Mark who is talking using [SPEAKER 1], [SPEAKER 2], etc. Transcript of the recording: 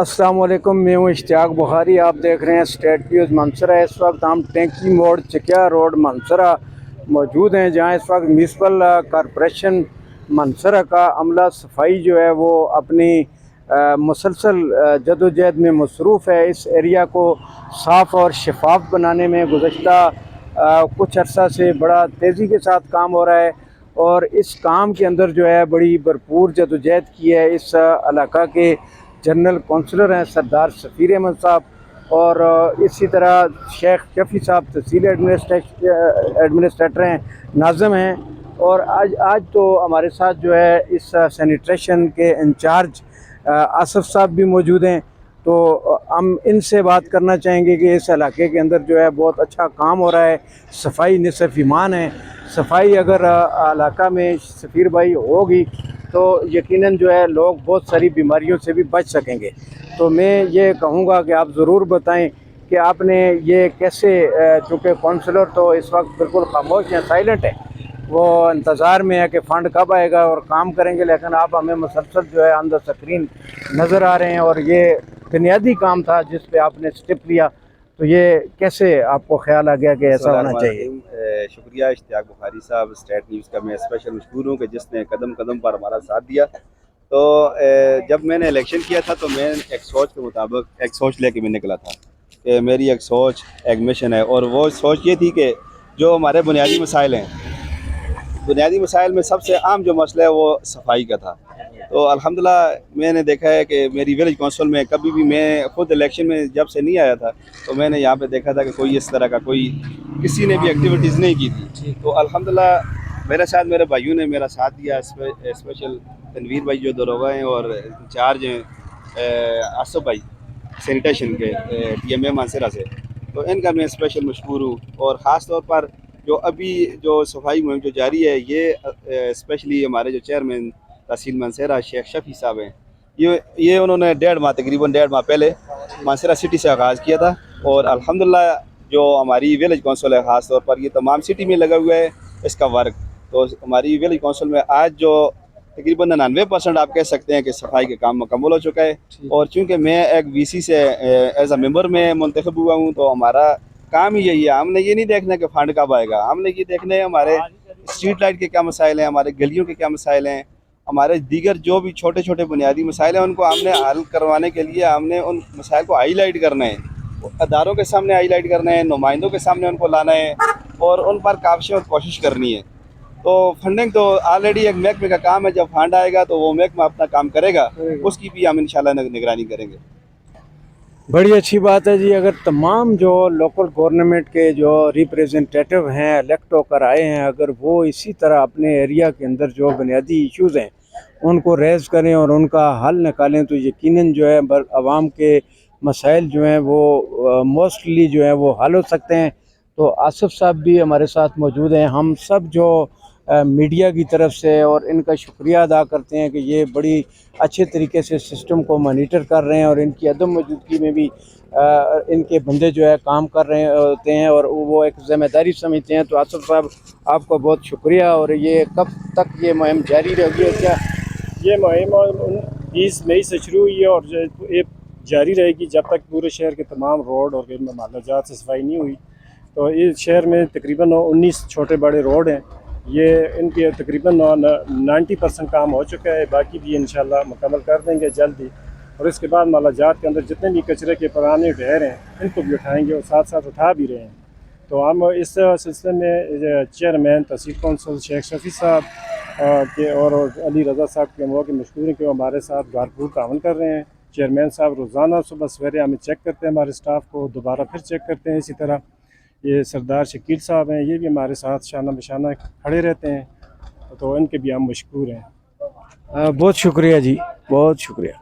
[SPEAKER 1] अस्सलाम वालेकुम, मैं हूँ इश्तियाक बुखारी। आप देख रहे हैं स्टेट न्यूज़ मंसरा। इस वक्त हम टैंकी मोड़ चकिया रोड मंसरा मौजूद हैं, जहाँ इस वक्त म्यूनसिपल कॉरपोरेशन मंसरा का अमला सफाई जो है वो अपनी मुसलसल जदोजहद में मसरूफ़ है। इस एरिया को साफ़ और शफाफ बनाने में गुज़श्ता कुछ अर्सा से बड़ा तेज़ी के साथ काम हो रहा है, और इस काम के अंदर जो है बड़ी भरपूर जदोजहद की है इस इलाका के जनरल कौंसलर हैं सरदार सफ़ीर अहमद साहब, और इसी तरह शेख शफ़ी साहब तहसील एडमिनिस्ट्रेटर हैं, नाज़म हैं, और आज तो हमारे साथ जो है इस सैनिटेशन के इंचार्ज आसफ़ साहब भी मौजूद हैं। तो हम इनसे बात करना चाहेंगे कि इस इलाके के अंदर जो है बहुत अच्छा काम हो रहा है। सफाई निसफ़ ईमान है। सफाई अगर इलाका में सफ़ीर भाई होगी तो यकीनन जो है लोग बहुत सारी बीमारियों से भी बच सकेंगे। तो मैं ये कहूँगा कि आप ज़रूर बताएं कि आपने ये कैसे, चूँकि काउंसलर तो इस वक्त बिल्कुल खामोश हैं, साइलेंट है, वो इंतज़ार में है कि फ़ंड कब आएगा और काम करेंगे, लेकिन आप हमें मुसलसल जो है ऑन द स्क्रीन नज़र आ रहे हैं, और ये बुनियादी काम था जिस पे आपने स्टेप लिया। तो ये कैसे आपको ख्याल आ गया कि ऐसा होना चाहिए?
[SPEAKER 2] शुक्रिया इश्तियाक बुखारी साहब, स्टेट न्यूज़ का मैं स्पेशल मशहूर हूँ कि जिसने कदम कदम पर हमारा साथ दिया। तो जब मैंने इलेक्शन किया था तो मैं एक सोच के मुताबिक एक सोच लेके मैं निकला था कि मेरी एक सोच एक मिशन है, और वो सोच ये थी कि जो हमारे बुनियादी मसाइल हैं, बुनियादी मसाइल में सबसे आम जो मसला है वो सफाई का था। तो अल्हम्दुलिल्लाह मैंने देखा है कि मेरी विलेज काउंसिल में कभी भी, मैं खुद इलेक्शन में जब से नहीं आया था तो मैंने यहाँ पे देखा था कि कोई इस तरह का कोई किसी ने भी एक्टिविटीज़ नहीं की थी। तो अल्हम्दुलिल्लाह मेरे साथ मेरे भाइयों ने मेरा साथ दिया, स्पेशल तनवीर भाई जो दरोगा हैं और इंचार्ज हैं आसफ भाई सैनिटेशन के TMA मानसरा से, तो इनका मैं स्पेशल मशहूर हूँ। और ख़ास तौर पर जो अभी जो सफाई मुहिम जो जारी है, ये स्पेशली हमारे जो चेयरमैन तहसील मानसरा शेख शफ़ी साहब हैं, ये उन्होंने तकरीबन 1.5 माह पहले मानसरा सिटी से आगाज़ किया था। और अल्हम्दुलिल्लाह जो हमारी विलेज काउंसिल है, ख़ास तौर पर ये तमाम सिटी में लगा हुआ है इसका वर्क। तो हमारी विलेज काउंसिल में आज जो तकरीबन 99% आप कह सकते हैं कि सफाई का काम मुकम्मल हो चुका है। और चूँकि मैं एक VC से एज अ मेंबर में मुंतखब हुआ हूँ, तो हमारा काम ही यही है। हमने ये नहीं देखना कि फंड कब आएगा, हमने ये देखना है हमारे स्ट्रीट लाइट के क्या मसाइल हैं, हमारे गलियों के क्या मसाइल हैं, हमारे दीगर जो भी छोटे छोटे बुनियादी मसाइल हैं उनको हमने हल करवाने के लिए हमने उन मसाइल को हाईलाइट करना है, अदारों के सामने हाईलाइट करना है, नुमाइंदों के सामने उनको लाना है और उन पर काबिश और कोशिश करनी है। तो फंडिंग तो ऑलरेडी एक महकमे का काम है, जब फंड आएगा तो वो महकमा अपना काम करेगा, उसकी भी हम इंशाल्लाह निगरानी करेंगे।
[SPEAKER 1] बड़ी अच्छी बात है जी। अगर तमाम जो लोकल गवर्नमेंट के जो रिप्रेजेंटेटिव हैं, इलेक्ट होकर आए हैं, अगर वो इसी तरह अपने एरिया के अंदर जो बुनियादी इश्यूज़ हैं उनको रेज़ करें और उनका हल निकालें, तो यकीनन जो है आवाम के मसाइल जो हैं वो मोस्टली जो है वो हल हो सकते हैं। तो आसफ़ साहब भी हमारे साथ मौजूद हैं। हम सब जो मीडिया की तरफ से और इनका शुक्रिया अदा करते हैं कि ये बड़ी अच्छे तरीके से सिस्टम को मॉनिटर कर रहे हैं, और इनकी अदम मौजूदगी में भी इनके बंदे जो है काम कर रहे होते हैं और वो एक ज़िम्मेदारी समझते हैं। तो आसफ़ साहब आपका बहुत शुक्रिया। और ये कब तक ये मुहिम जारी रहेगी और क्या?
[SPEAKER 3] ये मुहिम 20 मई से शुरू हुई है और ये जारी रहेगी जब तक पूरे शहर के तमाम रोड और गैर मामलात से सफाई नहीं हुई। तो इस शहर में तकरीबन 19 छोटे बड़े रोड हैं, ये इनके तकरीबन 90% काम हो चुका है, बाकी भी इंशाल्लाह मुकम्मल कर देंगे जल्द ही। और इसके बाद मालाजात के अंदर जितने भी कचरे के पुराने ढेर हैं इनको भी उठाएंगे और साथ साथ उठा भी रहे हैं। तो हम इस सिलसिले में चेयरमैन तहसील कौंसिल शेख शफ़ी साहब के और अली रज़ा साहब के मौके मशहूर हैं कि वो हमारे साथ भरपूर ताउन कर रहे हैं। चेयरमैन साहब रोज़ाना सुबह सवेरे हमें चेक करते हैं, हमारे स्टाफ को दोबारा फिर चेक करते हैं। इसी तरह ये सरदार शकील साहब हैं, ये भी हमारे साथ शाना बशाना खड़े रहते हैं, तो इनके भी हम मशकूर हैं।
[SPEAKER 1] बहुत शुक्रिया जी, बहुत शुक्रिया।